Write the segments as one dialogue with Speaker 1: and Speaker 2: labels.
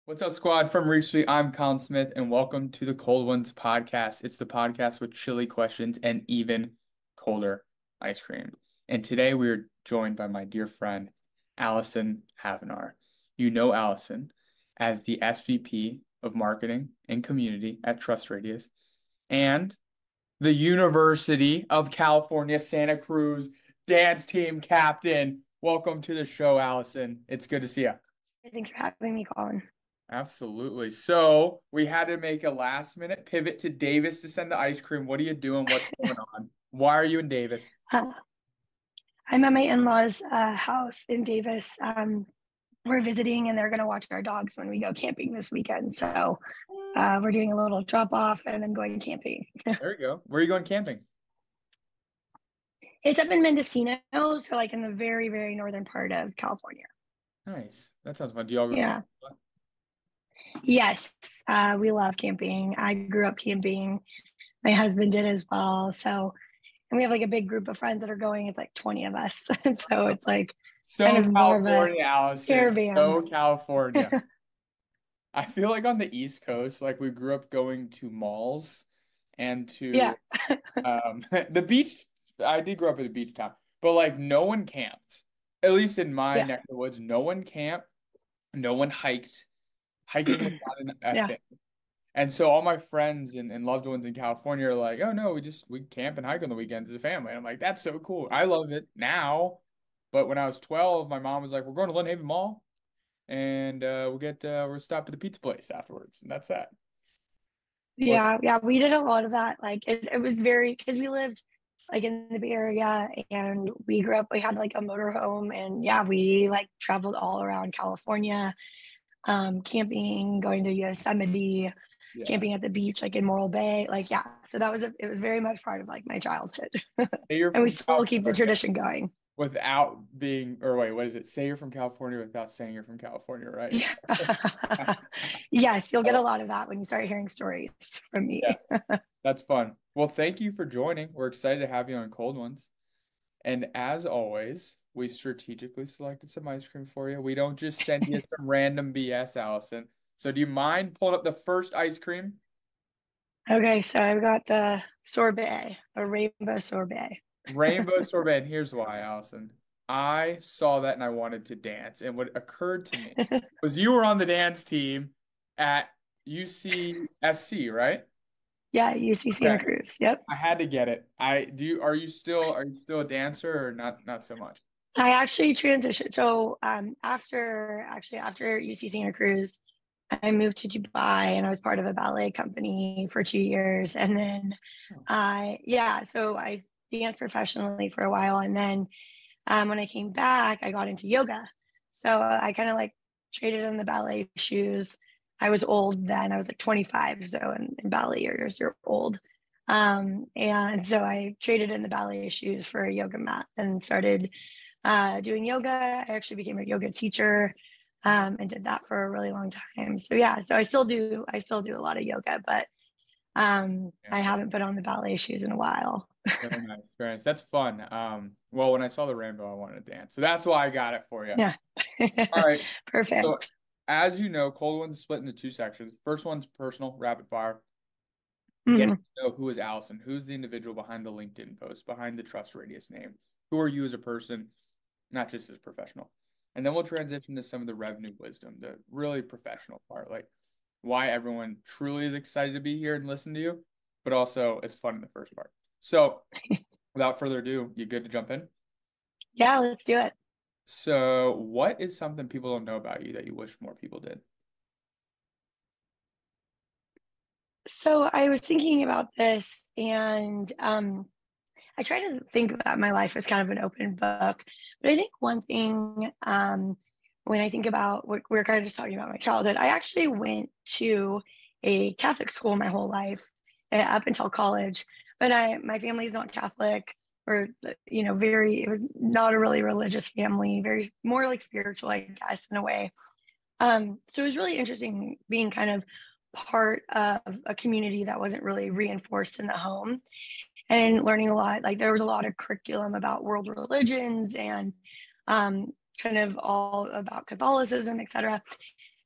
Speaker 1: What's up, squad? From Reach Suite, I'm Colin Smith, and welcome to the Cold Ones podcast. It's the podcast with chilly questions and even colder ice cream. And today we are joined by my dear friend, Allyson Havener. You know Allyson as the SVP of Marketing and Community at TrustRadius and the University of California, Santa Cruz dance team captain. Welcome to the show, Allyson. It's good to see you.
Speaker 2: Thanks for having me, Colin.
Speaker 1: Absolutely. So we had to make a last minute pivot to Davis to send the ice cream. What are you doing? What's going on? Why are you in Davis?
Speaker 2: Uh, I'm at my in-laws' house in Davis. We're visiting, and they're going to watch our dogs when we go camping this weekend. So we're doing a little drop off and then going camping.
Speaker 1: There you go. Where are you going camping?
Speaker 2: It's up in Mendocino, so like in the very, very northern part of California.
Speaker 1: Nice. That sounds fun. Do y'all go
Speaker 2: Yeah.
Speaker 1: camping?
Speaker 2: Yes, we love camping. I grew up camping. My husband did as well. So, and we have like a big group of friends that are going. It's like 20 of us. And so it's like kind
Speaker 1: So
Speaker 2: of more of a
Speaker 1: California, Allison.
Speaker 2: caravan.
Speaker 1: So California. I feel like on the East Coast, like we grew up going to malls and
Speaker 2: Yeah.
Speaker 1: to the beach. I did grow up in a beach town, but like no one camped. At least in my
Speaker 2: Yeah.
Speaker 1: neck of the woods, no one camped, no one hiked. Hiking was not a
Speaker 2: Yeah.
Speaker 1: thing. And so all my friends and loved ones in California are like, oh no, we camp and hike on the weekends as a family. And I'm like, that's so cool. I love it now. But when I was 12, my mom was like, we're going to Lynn Haven Mall and we'll stop at the pizza place afterwards. And that's that. What
Speaker 2: Yeah, yeah, we did a lot of that. Like it was very because we lived like in the Bay Area and we grew up, we had like a motorhome and yeah, we like traveled all around California, camping, going to Yosemite,
Speaker 1: yeah.
Speaker 2: camping at the beach, like in Morro Bay. Like, yeah, so it was very much part of like my childhood.
Speaker 1: Say you're
Speaker 2: And we
Speaker 1: from
Speaker 2: still keep the
Speaker 1: California
Speaker 2: tradition going.
Speaker 1: without being, or wait, what is it? Say you're from California without saying you're from California, right?
Speaker 2: Yeah. Yes, you'll get a lot of that when you start hearing stories from
Speaker 1: Yeah,
Speaker 2: me.
Speaker 1: that's fun. Well, thank you for joining. We're excited to have you on Cold Ones. And as always, we strategically selected some ice cream for you. We don't just send you some random BS, Allison. So do you mind pulling up the first ice cream?
Speaker 2: Okay, so I've got the sorbet, a rainbow sorbet.
Speaker 1: Rainbow sorbet. And here's why, Allison. I saw that and I wanted to dance. And what occurred to me was you were on the dance team at UCSC, right?
Speaker 2: Yeah, UC Santa
Speaker 1: Okay.
Speaker 2: Cruz. Yep.
Speaker 1: I had to get it. I do you are you still a dancer or not so much?
Speaker 2: I actually transitioned. So after UC Santa Cruz, I moved to Dubai and I was part of a ballet company for 2 years. And then so I danced professionally for a while. And then when I came back, I got into yoga. So I kind of like traded in the ballet shoes. I was old then. I was like 25. So in ballet years, you're old. And so I traded in the ballet shoes for a yoga mat and started doing yoga. I actually became a yoga teacher and did that for a really long time. So yeah, so I still do a lot of yoga, but I
Speaker 1: Yes.
Speaker 2: haven't put on the ballet shoes in a while.
Speaker 1: Very nice, very nice. That's fun. Well, when I saw the rainbow, I wanted to dance. So that's why I got it for you.
Speaker 2: Yeah.
Speaker 1: All right. So
Speaker 2: Perfect.
Speaker 1: as you know, Cold One's split into two sections. First one's personal, rapid fire. Getting
Speaker 2: Mm.
Speaker 1: to know who is Allison, who's the individual behind the LinkedIn post, behind the Trust Radius name. Who are you as a person, not just as professional. And then we'll transition to some of the revenue wisdom, the really professional part, like why everyone truly is excited to be here and listen to you, but also it's fun in the first part. So without further ado, you good to jump in?
Speaker 2: Yeah, let's do it.
Speaker 1: So, what is something people don't know about you that you wish more people did?
Speaker 2: So I was thinking about this and I try to think about my life as kind of an open book. But I think one thing when I think about what we're kind of just talking about my childhood, I actually went to a Catholic school my whole life up until college. But my family is not Catholic or very it was not a really religious family, very more like spiritual, I guess, in a way. So it was really interesting being kind of part of a community that wasn't really reinforced in the home and learning a lot. Like there was a lot of curriculum about world religions and kind of all about Catholicism, etc.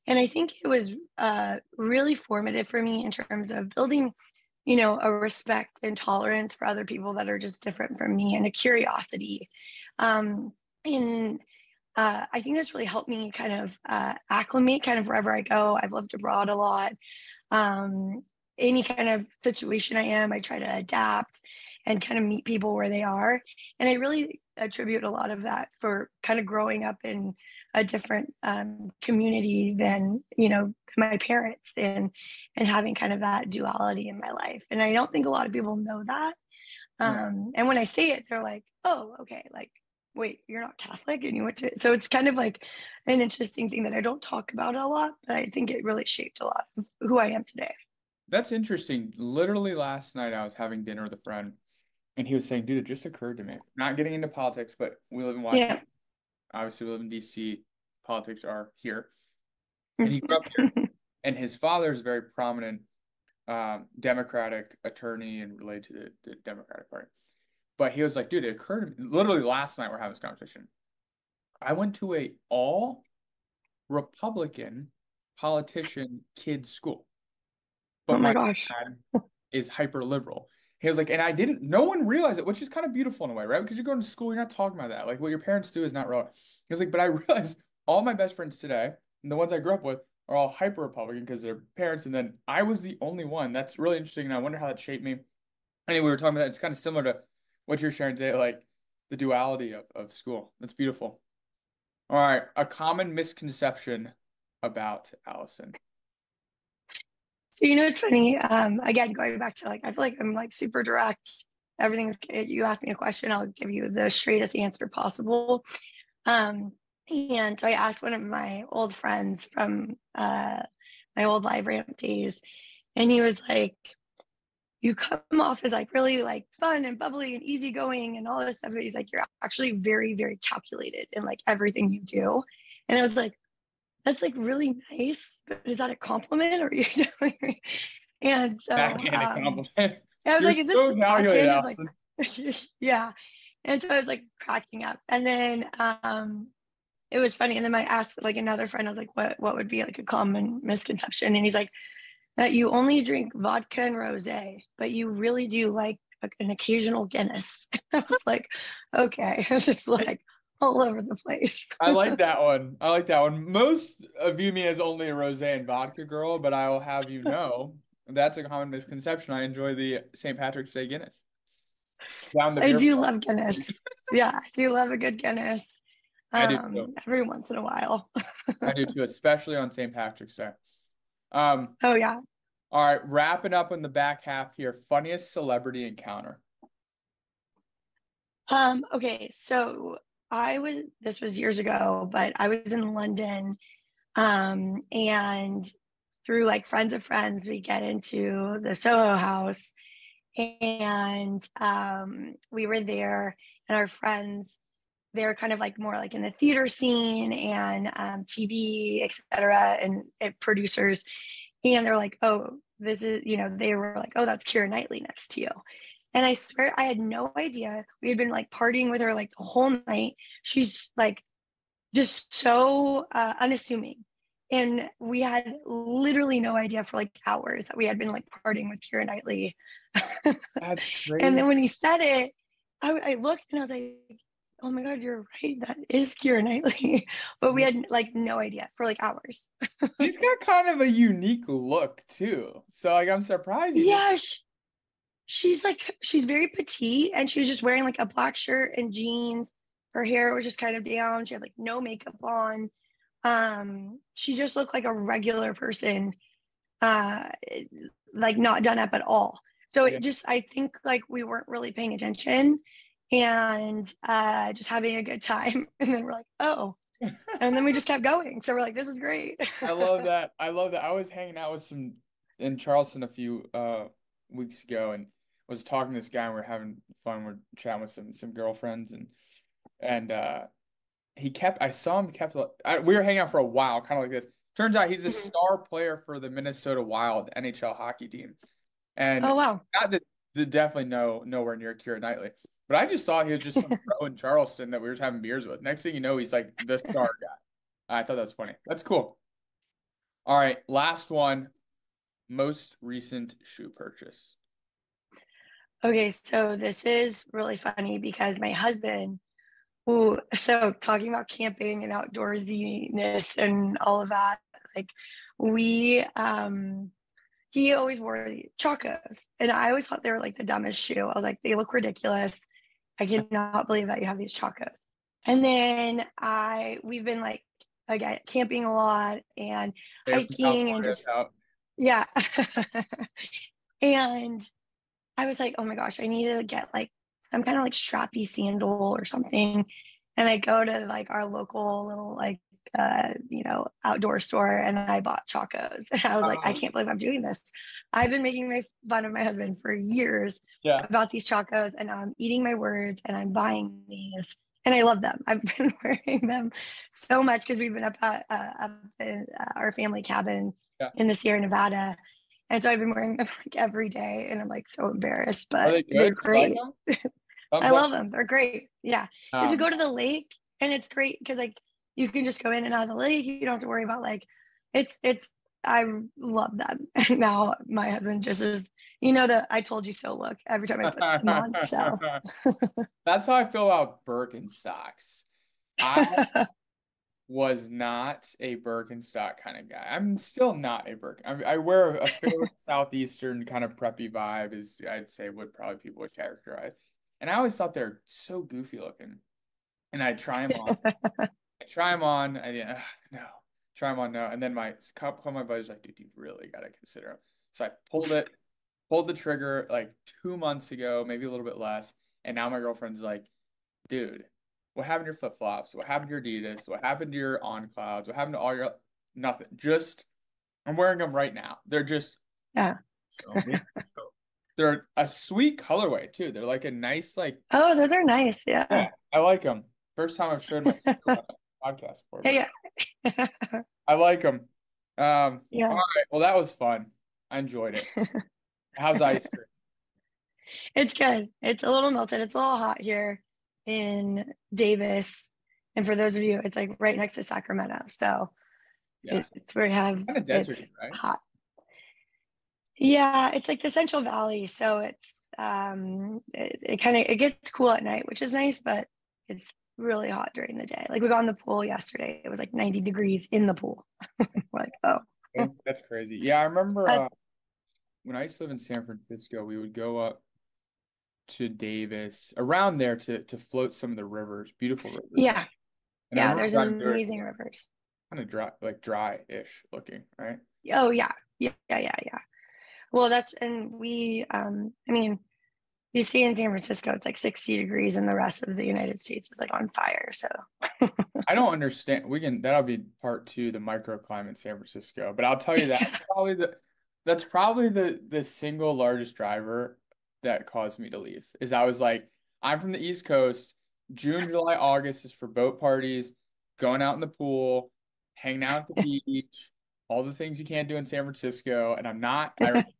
Speaker 2: And I think it was really formative for me in terms of building, a respect and tolerance for other people that are just different from me and a curiosity. Um, and I think that's really helped me kind of acclimate kind of wherever I go. I've lived abroad a lot. Um, any kind of situation I am, I try to adapt and kind of meet people where they are. And I really attribute a lot of that for kind of growing up in a different community than, my parents and having kind of that duality in my life. And I don't think a lot of people know that.
Speaker 1: Yeah.
Speaker 2: And when I say it, they're like, oh, okay, like, wait, you're not Catholic and you went to, so it's kind of like an interesting thing that I don't talk about a lot, but I think it really shaped a lot of who I am today.
Speaker 1: That's interesting. Literally last night I was having dinner with a friend and he was saying, dude, it just occurred to me. Not getting into politics, but we live in Washington.
Speaker 2: Yeah.
Speaker 1: Obviously, we live in DC. Politics are here. And he grew up here. And his father is a very prominent Democratic attorney and related to the Democratic Party. But he was like, dude, it occurred to me. Literally last night we're having this conversation. I went to a all Republican politician kids school,
Speaker 2: Oh
Speaker 1: but
Speaker 2: my
Speaker 1: my
Speaker 2: gosh.
Speaker 1: dad is hyper liberal. He was like, and I didn't, no one realized it, which is kind of beautiful in a way, right? Because you're going to school, you're not talking about that. Like what your parents do is not relevant. He was like, but I realized all my best friends today, and the ones I grew up with, are all hyper Republican because they're parents, and then I was the only one. That's really interesting, and I wonder how that shaped me. Anyway, we were talking about that. It's kind of similar to what you're sharing today, like the duality of school. That's beautiful. All right, a common misconception about Allyson.
Speaker 2: So, it's funny. Again, going back to like, I feel like I'm like super direct. Everything's, you ask me a question, I'll give you the straightest answer possible. Um, and so I asked one of my old friends from my old live ramp days, and he was like, you come off as like really like fun and bubbly and easygoing and all this stuff. But he's like, you're actually very, very calculated in like everything you do. And I was like, that's like really nice, but is that a compliment or you and so
Speaker 1: Backhanded compliment.
Speaker 2: I was
Speaker 1: You're
Speaker 2: like, is this
Speaker 1: so calculated,
Speaker 2: backhanded? Like,
Speaker 1: Allyson.
Speaker 2: yeah. And so I was like cracking up. And then it was funny. And then I asked like another friend, I was like, what would be like a common misconception? And he's like, that you only drink vodka and rosé, but you really do like an occasional Guinness. I was like, okay, it's just like all over the place.
Speaker 1: I like that one. I like that one. Most view me as only a rosé and vodka girl, but I will have you know that's a common misconception. I enjoy the St. Patrick's Day Guinness. Down the
Speaker 2: I
Speaker 1: beer
Speaker 2: do
Speaker 1: pong.
Speaker 2: love Guinness. Yeah, I do love a good Guinness.
Speaker 1: I do too.
Speaker 2: Every once in a while.
Speaker 1: I do too, especially on St. Patrick's Day. Um,
Speaker 2: Oh yeah.
Speaker 1: all right, wrapping up in the back half here. Funniest celebrity encounter.
Speaker 2: Okay, so this was years ago, but I was in London, and through like friends of friends, we get into the Soho House, and we were there, and our friends, they're kind of like more like in the theater scene and TV, etc., and producers, and they're like, oh, this is, they were like, oh, that's Keira Knightley next to you. And I swear I had no idea. We had been like partying with her like the whole night. She's like just so unassuming. And we had literally no idea for like hours that we had been like partying with Keira Knightley.
Speaker 1: That's
Speaker 2: And
Speaker 1: crazy.
Speaker 2: then when he said it, I looked and I was like, oh my God, you're right. That is Keira Knightley. But we had like no idea for like hours.
Speaker 1: She's got kind of a unique look too. So like I'm surprised you didn't.
Speaker 2: Yeah, she's very petite and she was just wearing like a black shirt and jeans. Her hair was just kind of down. She had like no makeup on. She just looked like a regular person, uh, like not done up at all. So
Speaker 1: Yeah.
Speaker 2: it just, I think like we weren't really paying attention and just having a good time. And then we're like, oh, and then we just kept going. So we're like, this is great.
Speaker 1: I love that. I love that. I was hanging out with some in Charleston a few weeks ago and was talking to this guy and we're having fun. We're chatting with some girlfriends and he kept I saw him kept we were hanging out for a while, kind of like this. Turns out he's a star player for the Minnesota Wild NHL hockey team.
Speaker 2: Oh
Speaker 1: And
Speaker 2: wow.
Speaker 1: not that definitely nowhere near Keira Knightley. But I just thought he was just some pro in Charleston that we were just having beers with. Next thing you know, he's like the star guy. I thought that was funny. That's cool. All right, last one. Most recent shoe purchase.
Speaker 2: Okay, so this is really funny because my husband, who, so talking about camping and outdoorsiness and all of that, like we, he always wore the Chacos, and I always thought they were like the dumbest shoe. I was like, they look ridiculous. I cannot believe that you have these Chacos. And then we've been like, again, camping a lot and
Speaker 1: Hey, from
Speaker 2: hiking and
Speaker 1: California,
Speaker 2: just,
Speaker 1: out.
Speaker 2: yeah. And I was like, oh my gosh, I need to get like some kind of like strappy sandal or something. And I go to like our local little like outdoor store and I bought Chacos. And I was like, I can't believe I'm doing this. I've been making fun of my husband for years
Speaker 1: Yeah.
Speaker 2: about these Chacos, and now I'm eating my words and I'm buying these. And I love them. I've been wearing them so much because we've been up in our family cabin
Speaker 1: Yeah.
Speaker 2: in the Sierra Nevada, and so I've been wearing them like every day, and I'm like so embarrassed,
Speaker 1: Are
Speaker 2: but
Speaker 1: they
Speaker 2: they're
Speaker 1: good? You like
Speaker 2: great.
Speaker 1: them?
Speaker 2: I
Speaker 1: Thumbs up.
Speaker 2: love them. They're great. Yeah. Because we go to
Speaker 1: No.
Speaker 2: the lake and it's great because like you can just go in and out of the lake. You don't have to worry about like it's I love them. And now my husband just is, that I told you so look every time I put them on. So
Speaker 1: That's how I feel about Birkenstocks. I was not a Birkenstock kind of guy. I'm still not a Birken. I wear a fairly southeastern kind of preppy vibe, is I'd say what probably people would characterize. And I always thought they're so goofy looking. And I try them on. I try them on. No. Try them on, no. And then my couple of my buddies like, dude, you really got to consider them. So I pulled the trigger like 2 months ago, maybe a little bit less. And now my girlfriend's like, dude, what happened to your flip-flops? What happened to your Adidas? What happened to your On Clouds? What happened to all your nothing? Just I'm wearing them right now. They're just
Speaker 2: yeah.
Speaker 1: so me. So they're a sweet colorway too. They're like a nice
Speaker 2: Oh, those are nice. Yeah.
Speaker 1: yeah, I like them. First time I've showed my sister on a podcast before, but
Speaker 2: Yeah. Yeah.
Speaker 1: I like them. All
Speaker 2: Yeah.
Speaker 1: right. Well, that was fun. I enjoyed it. How's ice cream?
Speaker 2: It's good. It's a little melted. It's a little hot here in Davis. And for those of you, it's like right next to Sacramento. So
Speaker 1: Yeah,
Speaker 2: it's where you have
Speaker 1: kind of
Speaker 2: it's
Speaker 1: deserty, right?
Speaker 2: hot. Yeah, it's like the Central Valley. So it's it kind of it gets cool at night, which is nice, but it's really hot during the day. Like we got in the pool yesterday. It was like 90 degrees in the pool. We're like, oh.
Speaker 1: That's crazy. Yeah, I remember
Speaker 2: Uh,
Speaker 1: when I used to live in San Francisco, we would go up to Davis around there to float some of the rivers, beautiful rivers.
Speaker 2: yeah.
Speaker 1: And I
Speaker 2: Yeah,
Speaker 1: remember
Speaker 2: there's
Speaker 1: driving through it,
Speaker 2: amazing rivers.
Speaker 1: kind of dry, like dry-ish looking, right?
Speaker 2: Oh yeah. Yeah, yeah, yeah, yeah. Well, and I mean, you see in San Francisco, it's like 60 degrees, and the rest of the United States is like on fire. So,
Speaker 1: I don't understand. That'll be part two, the microclimate in San Francisco. But I'll tell you that that's probably the single largest driver that caused me to leave. Is I was like, I'm from the East Coast. June, July, August is for boat parties, going out in the pool, hanging out at the beach, all the things you can't do in San Francisco. And I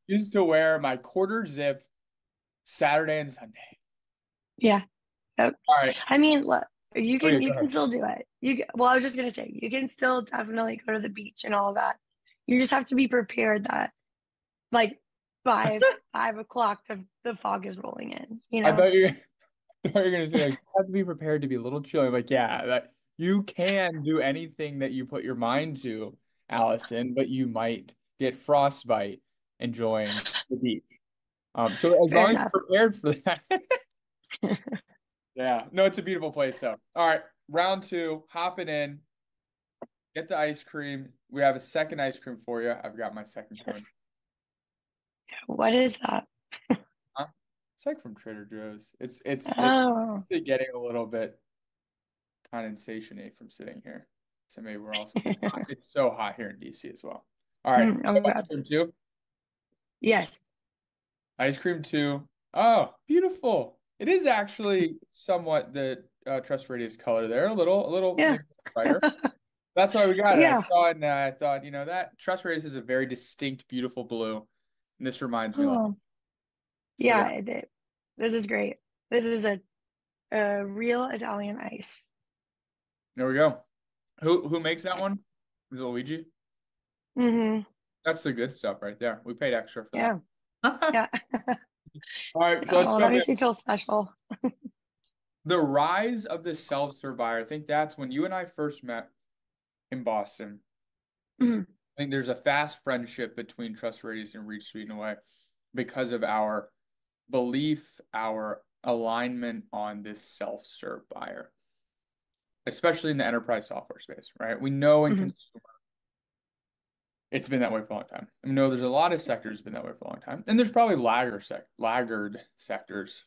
Speaker 1: refuse to wear my quarter zip Saturday and Sunday.
Speaker 2: yeah. So,
Speaker 1: All right.
Speaker 2: I mean, look, you
Speaker 1: Oh yeah,
Speaker 2: can
Speaker 1: go
Speaker 2: you can
Speaker 1: ahead.
Speaker 2: still do it. Well, I was just gonna say you can still definitely go to the beach and all of that. You just have to be prepared that like five o'clock the fog is rolling in. You
Speaker 1: I
Speaker 2: know.
Speaker 1: thought you thought you were gonna say like you have to be prepared to be a little chilly. Like, yeah, that you can do anything that you put your mind to, Allison, but you might get frostbite enjoying the beach. So as
Speaker 2: Fair
Speaker 1: long as
Speaker 2: enough.
Speaker 1: you're prepared for that, yeah. No, it's a beautiful place though. All right, round two, hopping in, get the ice cream. We have a second ice cream for you. I've got my second cone.
Speaker 2: Yes. What is that?
Speaker 1: Huh? It's like from Trader Joe's. It's
Speaker 2: Oh.
Speaker 1: actually getting a little bit condensation from sitting here. So maybe we're also it's hot. It's so hot here in DC as well. All right,
Speaker 2: Oh my
Speaker 1: ice
Speaker 2: God.
Speaker 1: cream two.
Speaker 2: Yes.
Speaker 1: Ice cream two. Oh, beautiful. It is actually somewhat the TrustRadius color there. A little
Speaker 2: Yeah.
Speaker 1: maybe brighter. That's why we got it. I
Speaker 2: Yeah.
Speaker 1: saw it and I thought, that TrustRadius is a very distinct, beautiful blue. And this reminds me a lot.
Speaker 2: Oh.
Speaker 1: So yeah,
Speaker 2: Yeah, it did. This is great. This is a real Italian ice.
Speaker 1: there we go. Who makes that one? Is it Luigi?
Speaker 2: Mm-hmm.
Speaker 1: That's the good stuff right there. We paid extra for
Speaker 2: Yeah.
Speaker 1: that.
Speaker 2: Yeah.
Speaker 1: All right, so
Speaker 2: Yeah.
Speaker 1: let's
Speaker 2: Well, that
Speaker 1: jump in.
Speaker 2: makes me feel special.
Speaker 1: The rise of the self-serve buyer. I think that's when you and I first met in Boston.
Speaker 2: Mhm.
Speaker 1: I think there's a fast friendship between TrustRadius and ReachSuite in a way because of our belief, our alignment on this self-serve buyer, especially in the enterprise software space, right? We know in
Speaker 2: Mhm.
Speaker 1: consumer, it's been that way for a long time. I know there's a lot of sectors been that way for a long time, and there's probably laggard sectors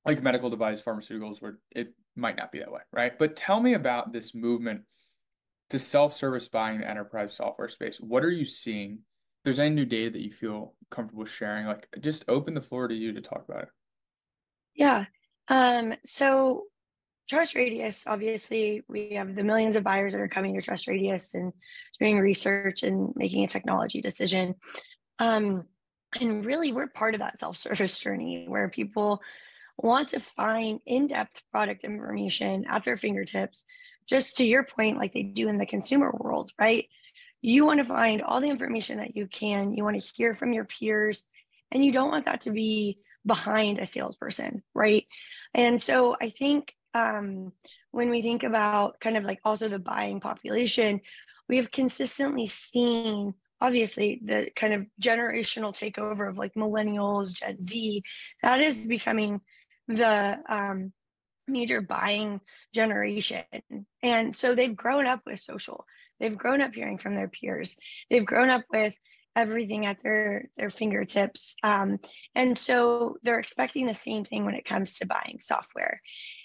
Speaker 1: like medical device, pharmaceuticals, where it might not be that way, right? But tell me about this movement to self-service buying in the enterprise software space. What are you seeing? If there's any new data that you feel comfortable sharing, like just open the floor to you to talk about it.
Speaker 2: Yeah. So TrustRadius, obviously, we have the millions of buyers that are coming to TrustRadius and doing research and making a technology decision. Um, and really, we're part of that self-service journey where people want to find in-depth product information at their fingertips, just to your point, like they do in the consumer world, right? You want to find all the information that you can. You want to hear from your peers, and you don't want that to be behind a salesperson, right? And so I think when we think about kind of like also the buying population, we have consistently seen obviously the kind of generational takeover of like millennials, Gen Z, that is becoming the major buying generation. And so they've grown up with social. They've grown up hearing from their peers. They've grown up with everything at their fingertips. And so they're expecting the same thing when it comes to buying software.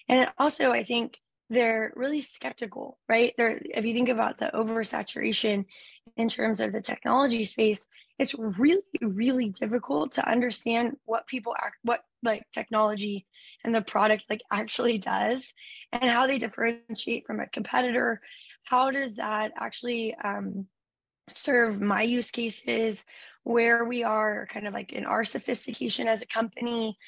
Speaker 2: And also, I think they're really skeptical, right? If you think about the oversaturation in terms of the technology space, it's really, really difficult to understand what like technology and the product like actually does and how they differentiate from a competitor. How does that actually serve my use cases, where we are kind of like in our sophistication as a company.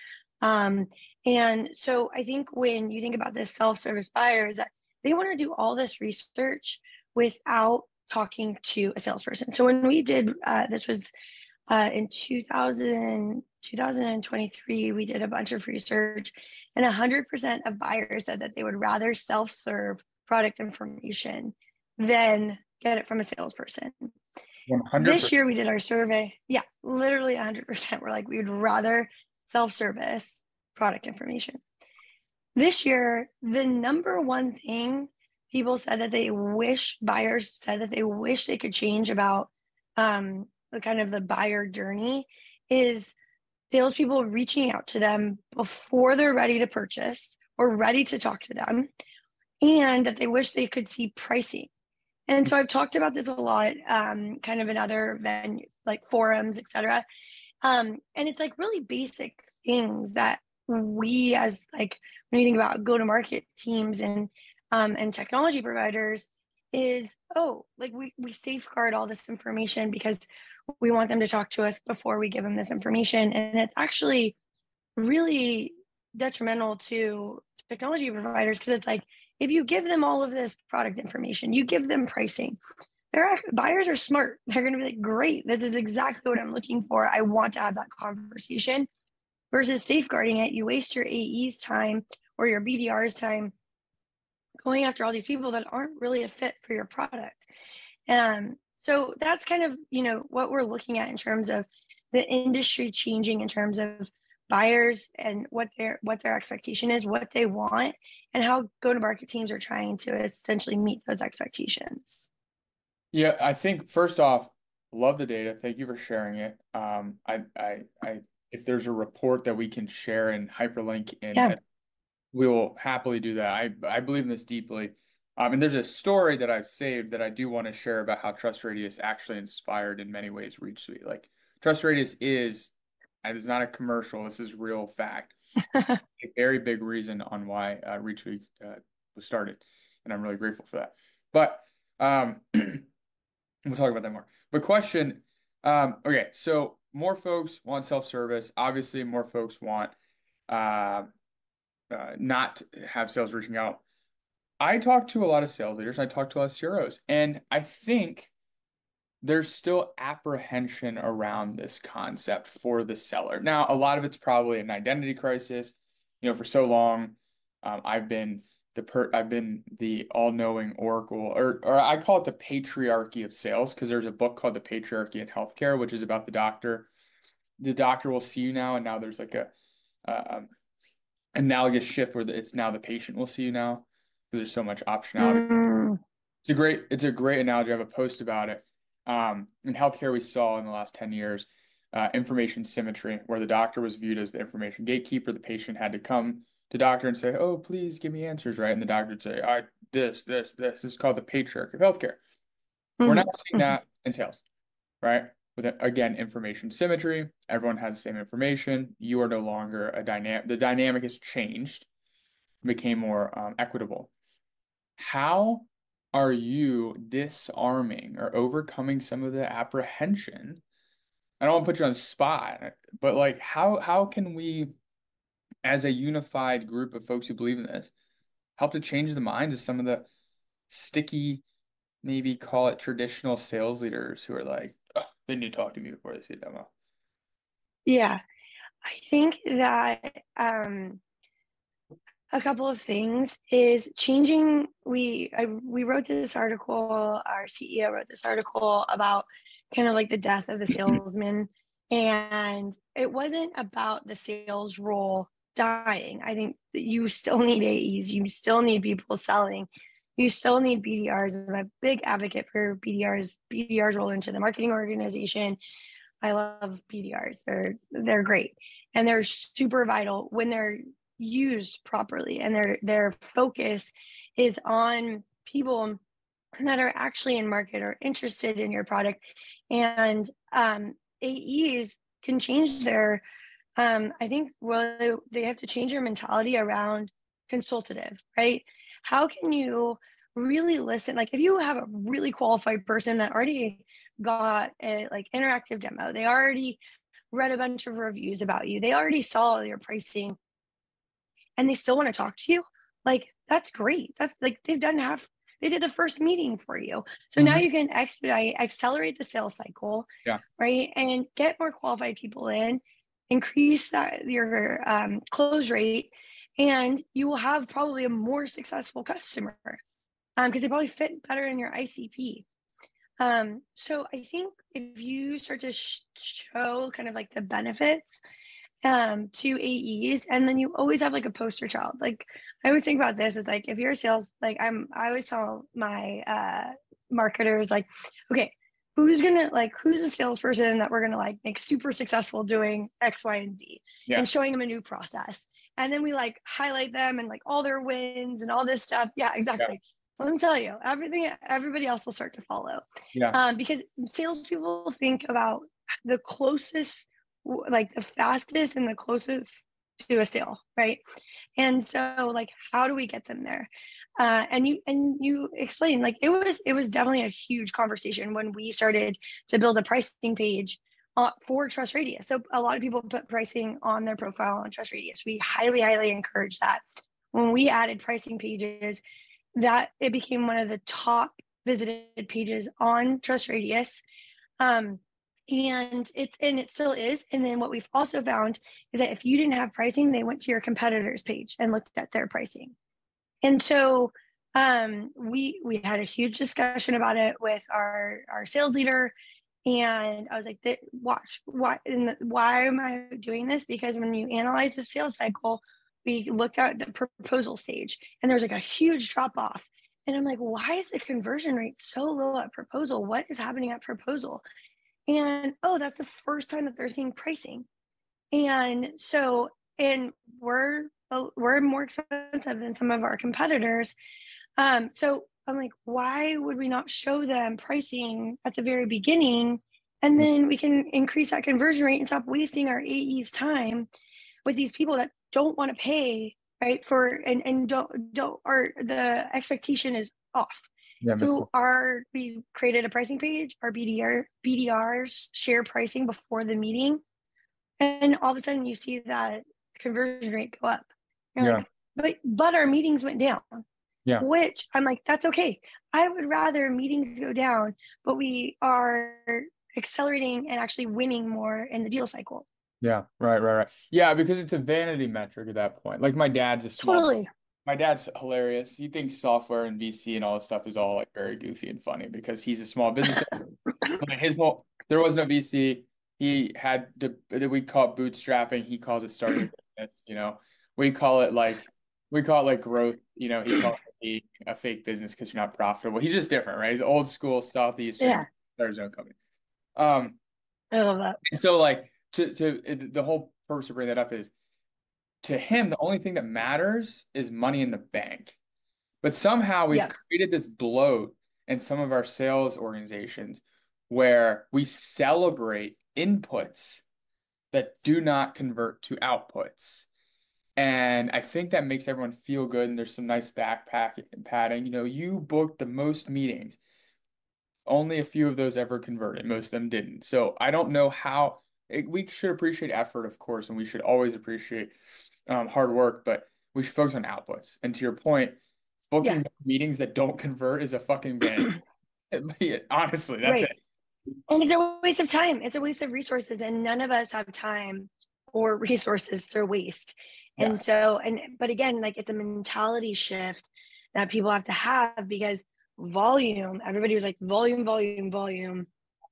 Speaker 2: Um, and so I think when you think about this self-service buyer is that they want to do all this research without talking to a salesperson. So when we did, this was in 2023, we did a bunch of research, and 100% of buyers said that they would rather self-serve product information than get it from a salesperson. This
Speaker 1: 100%.
Speaker 2: year we did our survey. Yeah, literally 100%. We're like, we would rather self-service product information. This year, the number one thing people said that they wish buyers said that they wish they could change about the kind of the buyer journey is salespeople reaching out to them before they're ready to purchase or ready to talk to them, and that they wish they could see pricing. And so I've talked about this a lot, kind of in other venue, like forums, etc. And it's like really basic things that we as like when you think about go-to-market teams and technology providers is like we safeguard all this information because we want them to talk to us before we give them this information. And it's actually really detrimental to technology providers because it's like if you give them all of this product information, you give them pricing, buyers are smart. They're going to be like, great, this is exactly what I'm looking for. I want to have that conversation versus safeguarding it. You waste your AE's time or your BDR's time going after all these people that aren't really a fit for your product. So that's kind of, what we're looking at in terms of the industry changing in terms of buyers and what their expectation is, what they want, and how go-to-market teams are trying to essentially meet those expectations.
Speaker 1: Yeah, I think first off, love the data. Thank you for sharing it. If there's a report that we can share and hyperlink in,
Speaker 2: Yeah.
Speaker 1: we will happily do that. I believe in this deeply. And there's a story that I've saved that I do want to share about how TrustRadius actually inspired in many ways ReachSuite. Like TrustRadius is, and it's not a commercial. This is real fact. A very big reason on why ReachSuite was started, and I'm really grateful for that. But we'll talk about that more. But question, okay, so more folks want self-service. Obviously, more folks want uh, not have sales reaching out. I talk to a lot of sales leaders. I talk to a lot of CROs, and I think there's still apprehension around this concept for the seller. Now, a lot of it's probably an identity crisis. For so long, I've been the all-knowing oracle, or I call it the patriarchy of sales, because there's a book called The Patriarchy in Healthcare, which is about the doctor. The doctor will see you now, and now there's like a uh, analogous shift where it's now the patient will see you now, because there's so much optionality.
Speaker 2: Mm,
Speaker 1: It's a great analogy. I have a post about it. In healthcare, we saw in the last 10 years information symmetry, where the doctor was viewed as the information gatekeeper. The patient had to come to doctor and say, "Oh, please give me answers," right? And the doctor would say, "I this, this, this." This is called the patriarchy of healthcare. We're not
Speaker 2: mhm,
Speaker 1: seeing
Speaker 2: mhm.
Speaker 1: that in sales, right? With again, information symmetry. Everyone has the same information. You are no longer a dynamic. The dynamic has changed, became more equitable. How are you disarming or overcoming some of the apprehension? I don't want to put you on the spot, but like how can we, as a unified group of folks who believe in this, help to change the minds of some of the sticky, maybe call it traditional sales leaders who are like, "Oh, they need to talk to me before they see a demo."
Speaker 2: Yeah, I think that a couple of things is changing. We wrote this article, our CEO wrote this article about kind of like the death of the salesman, and it wasn't about the sales role dying. I think that you still need AEs, you still need people selling, you still need BDRs. I'm a big advocate for BDRs. BDRs roll into the marketing organization. I love BDRs. They're great, and they're super vital when they're used properly, and their focus is on people that are actually in market or interested in your product. And AEs can change their I think, well, they have to change their mentality around consultative, right? How can you really listen? Like if you have a really qualified person that already got a like interactive demo, they already read a bunch of reviews about you, they already saw your pricing, and they still want to talk to you, like that's great. That's like they did the first meeting for you. So now
Speaker 1: Hmm.
Speaker 2: you can accelerate the sales cycle,
Speaker 1: Yeah,
Speaker 2: right? And get more qualified people in, increase that your close rate, and you will have probably a more successful customer because they probably fit better in your ICP. So I think if you start to show kind of like the benefits to AEs, and then you always have like a poster child. Like I always think about this, it's like if you're a sales, like I always tell my marketers, like, okay, who's a salesperson that we're gonna like make super successful doing X, Y, and Z,
Speaker 1: yeah,
Speaker 2: and showing them a new process. And then we like highlight them and like all their wins and all this stuff. Yeah,
Speaker 1: yeah,
Speaker 2: exactly. Let me tell you, everybody else will start to follow.
Speaker 1: yeah,
Speaker 2: Because salespeople think about the closest, like the fastest and the closest to a sale, right? And so, like, how do we get them there? And you explain, like, it was definitely a huge conversation when we started to build a pricing page for TrustRadius. So a lot of people put pricing on their profile on TrustRadius. We highly encourage that. When we added pricing pages, that it became one of the top visited pages on TrustRadius. Um, and it still is. And then what we've also found is that if you didn't have pricing, they went to your competitors page and looked at their pricing. And so we had a huge discussion about it with our sales leader, and I was like, watch, why am I doing this? Because when you analyze the sales cycle, we looked at the proposal stage, and there was like a huge drop off. And I'm like, why is the conversion rate so low at proposal? What is happening at proposal? And oh, that's the first time that they're seeing pricing. And so, and we're more expensive than some of our competitors. So I'm like, why would we not show them pricing at the very beginning? And then we can increase that conversion rate and stop wasting our AE's time with these people that don't want to pay, right? And don't or the expectation is off.
Speaker 1: yeah.
Speaker 2: So we created a pricing page, our BDRs share pricing before the meeting, and all of a sudden you see that conversion rate go up. You're
Speaker 1: Yeah,
Speaker 2: like, but our meetings went down.
Speaker 1: Yeah.
Speaker 2: which I'm like, that's okay. I would rather meetings go down, but we are accelerating and actually winning more in the deal cycle.
Speaker 1: Yeah. Right. Yeah, because it's a vanity metric at that point. Like
Speaker 2: Totally.
Speaker 1: my dad's hilarious. He thinks software and VC and all this stuff is all like very goofy and funny because he's a small business owner. Like there was no VC. He had we call it bootstrapping. He calls it starting a business. We call it like growth. He calls it a fake business because you're not profitable. He's just different, right? He's old school Southeastern,
Speaker 2: Yeah,
Speaker 1: started his own company. Um,
Speaker 2: I love that.
Speaker 1: and so like the whole purpose to bring that up is to him the only thing that matters is money in the bank. But somehow we've
Speaker 2: Yeah,
Speaker 1: created this bloat in some of our sales organizations where we celebrate inputs that do not convert to outputs. And I think that makes everyone feel good. And there's some nice backpack padding. You booked the most meetings. Only a few of those ever converted. Most of them didn't. So I don't know how we should appreciate effort, of course, and we should always appreciate hard work, but we should focus on outputs. And to your point,
Speaker 2: yeah,
Speaker 1: booking meetings that don't convert is a fucking vanity. Honestly, that's
Speaker 2: right.
Speaker 1: it.
Speaker 2: And it's a waste of time. It's a waste of resources, and none of us have time or resources to waste.
Speaker 1: Yeah,
Speaker 2: But again, like it's a mentality shift that people have to have because volume, everybody was like volume, volume, volume.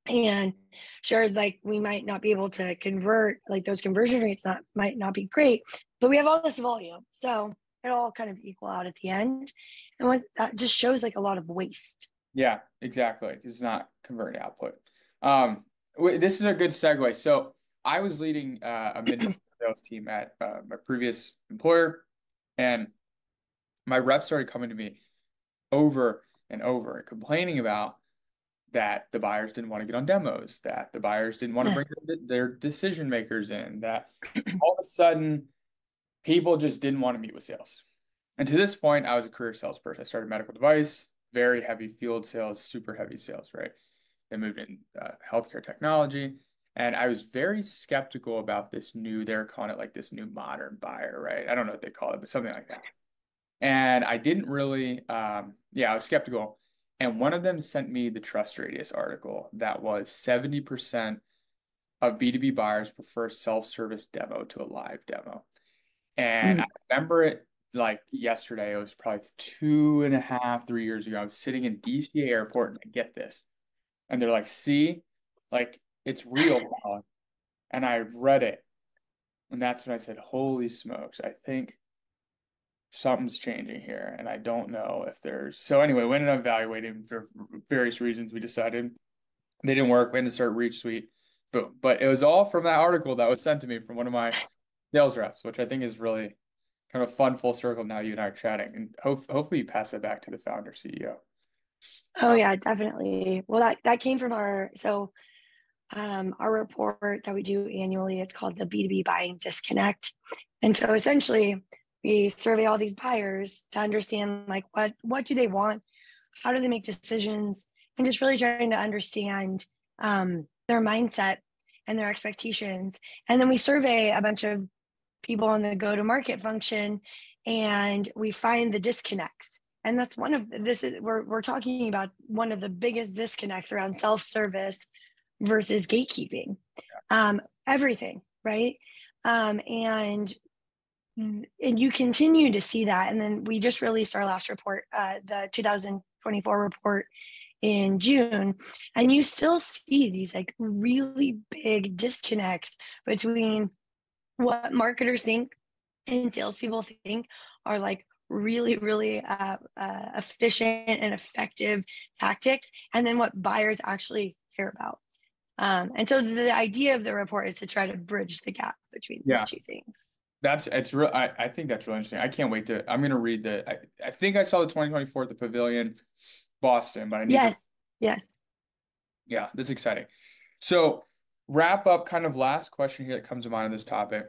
Speaker 2: And sure, like we might not be able to convert, like those conversion rates might not be great, but we have all this volume. So it all kind of equal out at the end. And what that just shows like a lot of waste.
Speaker 1: yeah, exactly. It's not converting output. This is a good segue. So I was leading a mid sales team at my previous employer, and my reps started coming to me over and over and complaining about that the buyers didn't want to get on demos, that the buyers didn't want to bring their decision makers in, that all of a sudden people just didn't want to meet with sales. And to this point, I was a career salesperson. I started medical device, very heavy field sales, super heavy sales, right? Then moved in healthcare technology. And I was very skeptical about they're calling it like this new modern buyer, right? I don't know what they call it, but something like that. And I didn't really, I was skeptical. And one of them sent me the TrustRadius article that was 70% of B2B buyers prefer self-service demo to a live demo. And I remember it like yesterday. It was probably 2.5, 3 years ago. I was sitting in DCA airport and I get this. And they're like, see, like it's real, Colin. And I read it. And that's when I said, holy smokes, I think something's changing here. And I don't know if so anyway, we ended up evaluating for various reasons. We decided they didn't work. We had to start Reach Suite. Boom. But it was all from that article that was sent to me from one of my sales reps, which I think is really kind of fun full circle. Now you and I are chatting, and hopefully you pass that back to the founder CEO.
Speaker 2: Oh yeah, definitely. Well, that came from our report that we do annually. It's called the B2B buying disconnect. And so essentially we survey all these buyers to understand like what do they want, how do they make decisions, and just really trying to understand their mindset and their expectations. And then we survey a bunch of people in the go to market function and we find the disconnects. And that's one of this is we're talking about one of the biggest disconnects around self-service versus gatekeeping. Everything, right? And you continue to see that. And then we just released our last report, the 2024 report in June, and you still see these like really big disconnects between what marketers think and salespeople think are like really, really efficient and effective tactics, and then what buyers actually care about. And so the idea of the report is to try to bridge the gap between these
Speaker 1: Yeah,
Speaker 2: two things.
Speaker 1: it's real. I think that's really interesting. I can't wait I'm gonna read I think I saw the 2024 at the Pavilion, Boston, but I need to.
Speaker 2: Yes, yes.
Speaker 1: Yeah, that's exciting. So wrap up. Kind of last question here that comes to mind on this topic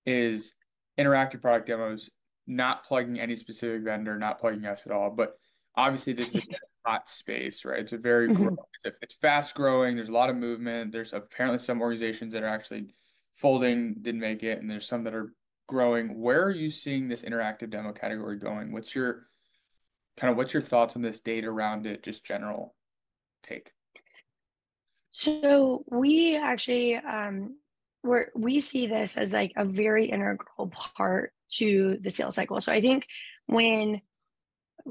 Speaker 1: is interactive product demos, not plugging any specific vendor, not plugging us at all. But obviously, this is a hot space, right? It's a very
Speaker 2: Mm-hmm.
Speaker 1: it's fast growing. There's a lot of movement. There's apparently some organizations that are actually folding, didn't make it, and there's some that are growing. Where are you seeing this interactive demo category going? kind of what's your thoughts on this data around it, just general take?
Speaker 2: So we actually we see this as like a very integral part to the sales cycle. So I think when,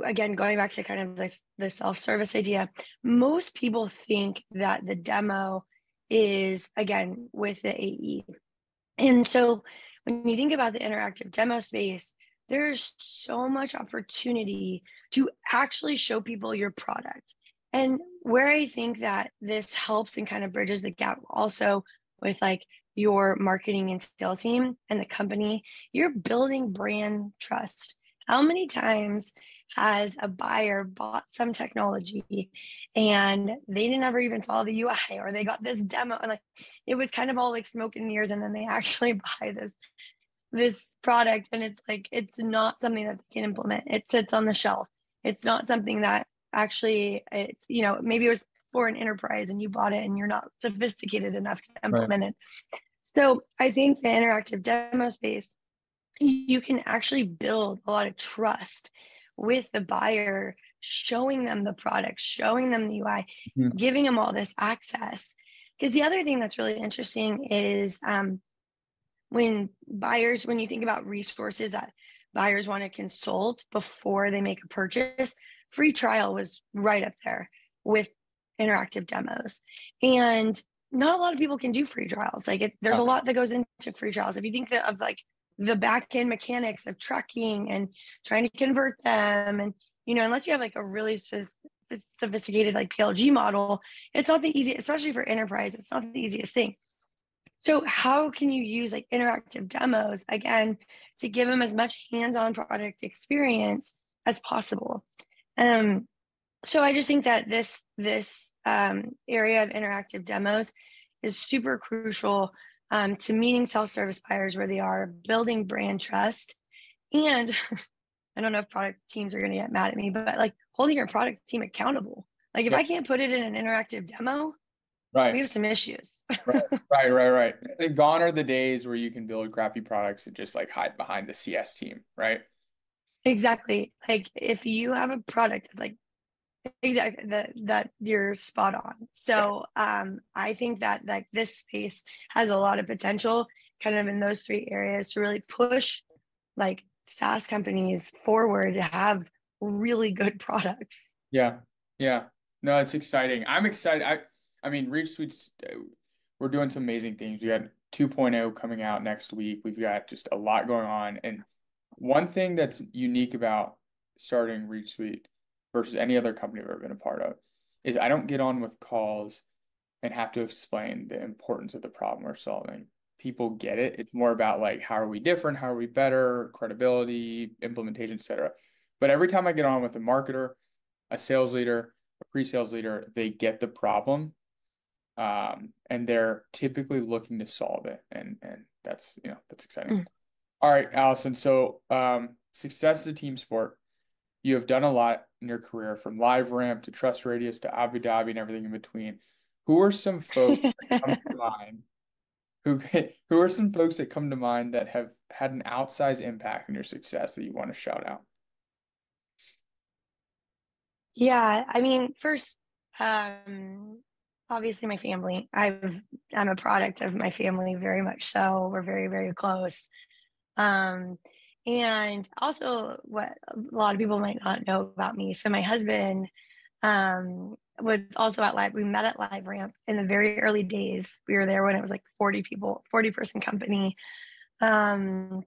Speaker 2: again, going back to kind of the self-service idea, most people think that the demo is, again, with the AE. And so when you think about the interactive demo space, there's so much opportunity to actually show people your product. And where I think that this helps and kind of bridges the gap also with like your marketing and sales team and the company, you're building brand trust. How many times has a buyer bought some technology and they didn't ever even saw the UI, or they got this demo and like it was kind of all like smoke and mirrors, and then they actually buy this product and it's like it's not something that they can implement. It sits on the shelf. It's not something that actually it's, maybe it was for an enterprise and you bought it and you're not sophisticated enough to
Speaker 1: Right.
Speaker 2: implement it. So I think the interactive demo space, you can actually build a lot of trust with the buyer, showing them the product, showing them the UI,
Speaker 1: Mhm.
Speaker 2: giving them all this access. Because the other thing that's really interesting is when you think about resources that buyers want to consult before they make a purchase, free trial was right up there with interactive demos. And not a lot of people can do free trials. Like there's a
Speaker 1: Yeah.
Speaker 2: lot that goes into free trials. If you think of like the back end mechanics of trucking and trying to convert them, and unless you have like a really sophisticated like PLG model, it's not the easiest, especially for enterprise. It's not the easiest thing. So how can you use like interactive demos again to give them as much hands-on product experience as possible? Um, so I just think that this area of interactive demos is super crucial to meeting self-service buyers where they are, building brand trust, and I don't know if product teams are going to get mad at me, but like holding your product team accountable. Like if
Speaker 1: Yeah.
Speaker 2: I can't put it in an interactive demo, we
Speaker 1: Right.
Speaker 2: have some issues.
Speaker 1: Right. And gone are the days where you can build crappy products and just like hide behind the CS team, right?
Speaker 2: Exactly. Like if you have a product, like exactly that you're spot on.
Speaker 1: Yeah.
Speaker 2: So I think that like this space has a lot of potential kind of in those three areas to really push like SaaS companies forward to have really good products.
Speaker 1: Yeah. Yeah. No, it's exciting. I'm excited. I mean, Reach Suites, we're doing some amazing things. We got 2.0 coming out next week. We've got just a lot going on. And one thing that's unique about starting Reach Suite versus any other company I've ever been a part of is I don't get on with calls and have to explain the importance of the problem we're solving. People get it. It's more about like how are we different, how are we better, credibility, implementation, etc. But every time I get on with a marketer, a sales leader, a pre-sales leader, they get the problem, and they're typically looking to solve it, and that's exciting.
Speaker 2: Mm.
Speaker 1: All right, Allison. So success is a team sport. You have done a lot in your career, from live ramp to TrustRadius to Abu Dhabi and everything in between. Who are some folks that come to mind who who are some folks that come to mind that have had an outsized impact on your success that you want to shout out?
Speaker 2: Yeah, I mean, first, um, obviously my family. I'm a product of my family very much so. We're very, very close. Um, and also what a lot of people might not know about me. So my husband was also at Live. We met at Live Ramp in the very early days. We were there when it was like 40 people, 40-person company. Um,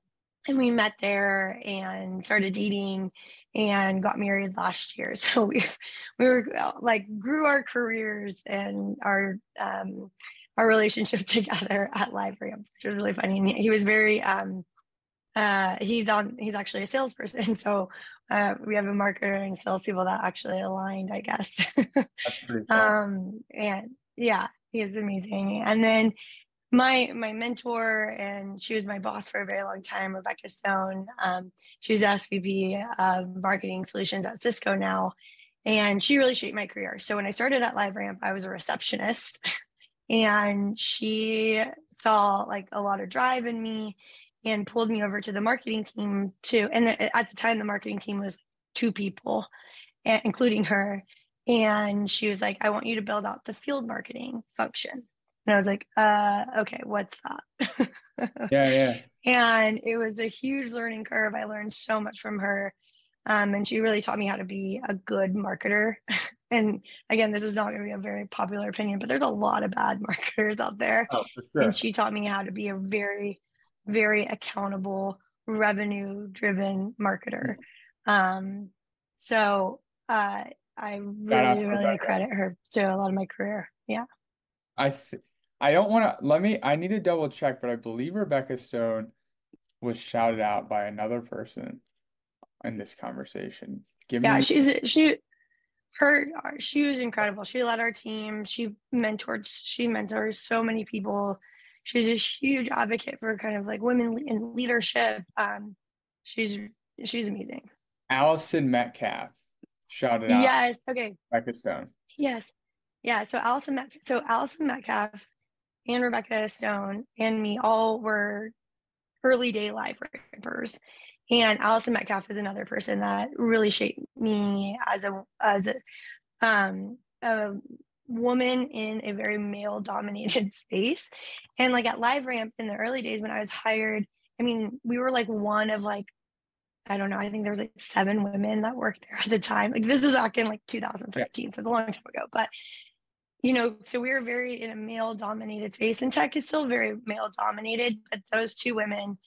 Speaker 2: and we met there and started dating and got married last year. So we were like grew our careers and our relationship together at Live Ramp, which was really funny. And he was very he's actually a salesperson. So we have a marketer and salespeople that actually aligned, I guess.
Speaker 1: That's pretty fun.
Speaker 2: And yeah, he is amazing. And then my mentor, and she was my boss for a very long time, Rebecca Stone. She's SVP of Marketing Solutions at Cisco now, and she really shaped my career. So when I started at LiveRamp, I was a receptionist, and she saw like a lot of drive in me and pulled me over to the marketing team too. And at the time, the marketing team was 2 people, including her. And she was like, I want you to build out the field marketing function. And I was like, okay, what's that?
Speaker 1: Yeah.
Speaker 2: And it was a huge learning curve. I learned so much from her. And she really taught me how to be a good marketer. And again, this is not going to be a very popular opinion, but there's a lot of bad marketers out there.
Speaker 1: Oh, for
Speaker 2: And
Speaker 1: sure.
Speaker 2: she taught me how to be a very, very accountable, revenue driven marketer. So I
Speaker 1: Shout out
Speaker 2: really,
Speaker 1: to
Speaker 2: really
Speaker 1: Rebecca.
Speaker 2: credit her to a lot of my career. Yeah.
Speaker 1: I th I don't want to I need to double check, but I believe Rebecca Stone was shouted out by another person in this conversation. Give
Speaker 2: Yeah.
Speaker 1: me
Speaker 2: She was incredible. She led our team. She mentors so many people. She's a huge advocate for kind of like women in leadership. She's she's amazing.
Speaker 1: Allison Metcalf shouted out
Speaker 2: Yes. Okay.
Speaker 1: Rebecca Stone.
Speaker 2: Yes. Yeah. So Allison Metcalf and Rebecca Stone and me all were early day live rappers. And Allison Metcalf is another person that really shaped me a woman in a very male dominated space. And like at Live Ramp in the early days when I was hired, I mean, we were like one of like, I don't know, I think there was like 7 women that worked there at the time. Like this is back in like
Speaker 1: Yeah.
Speaker 2: 2013, so it's a long time ago. But so we were very in a male dominated space, and tech is still very male dominated, but those 2 women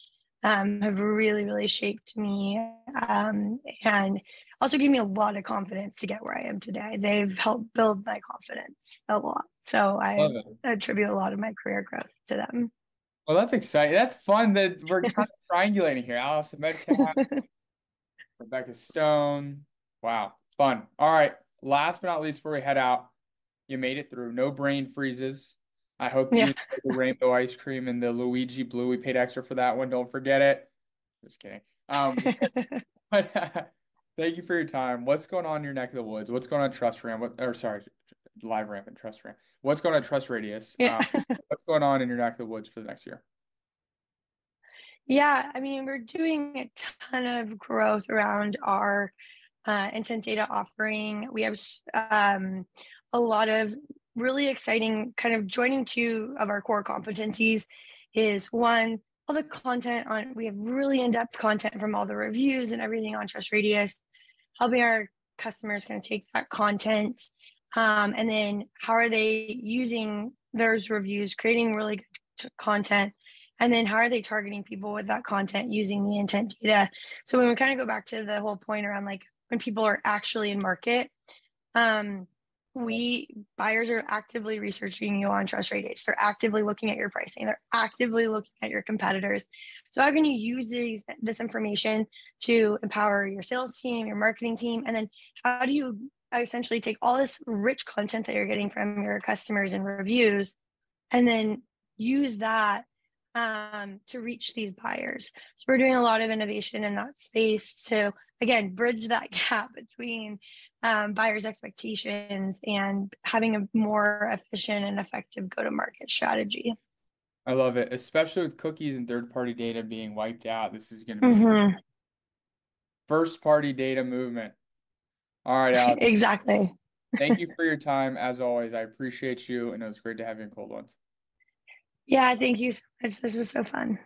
Speaker 2: have really, really shaped me, and also gave me a lot of confidence to get where I am today. They've helped build my confidence a lot. So I
Speaker 1: Love it.
Speaker 2: attribute a lot of my career growth to them.
Speaker 1: Well, that's exciting. That's fun that we're kind of triangulating here. Allison Metcalf, Rebecca Stone. Wow, fun. All right. Last but not least, before we head out, you made it through. No brain freezes. I hope that you
Speaker 2: Yeah.
Speaker 1: enjoyed the rainbow ice cream and the Luigi Blue. We paid extra for that one. Don't forget it. Just kidding. But thank you for your time. What's going on in your neck of the woods? What's going on Trust Ram? Sorry, Live Ramp and Trust Ram. What's going on TrustRadius?
Speaker 2: Yeah.
Speaker 1: What's going on in your neck of the woods for the next year?
Speaker 2: Yeah. I mean, we're doing a ton of growth around our intent data offering. We have a lot of really exciting kind of joining 2 of our core competencies is one, all the content on, we have really in-depth content from all the reviews and everything on TrustRadius, helping our customers kind of take that content. And then how are they using those reviews, creating really good content, and then how are they targeting people with that content using the intent data? So when we kind of go back to the whole point around like when people are actually in market, buyers are actively researching you on TrustRadius. They're actively looking at your pricing. They're actively looking at your competitors. So how can you use this information to empower your sales team, your marketing team, and then how do you essentially take all this rich content that you're getting from your customers and reviews, and then use that to reach these buyers? So we're doing a lot of innovation in that space to, again, bridge that gap between buyers' expectations and having a more efficient and effective go-to-market strategy.
Speaker 1: I love it, especially with cookies and third-party data being wiped out. This is going to be
Speaker 2: Mm-hmm.
Speaker 1: first-party data movement. All right, Alex.
Speaker 2: Exactly.
Speaker 1: Thank you for your time as always. I appreciate you, and it was great to have you in Cold Ones.
Speaker 2: Yeah, thank you so much. This was so fun.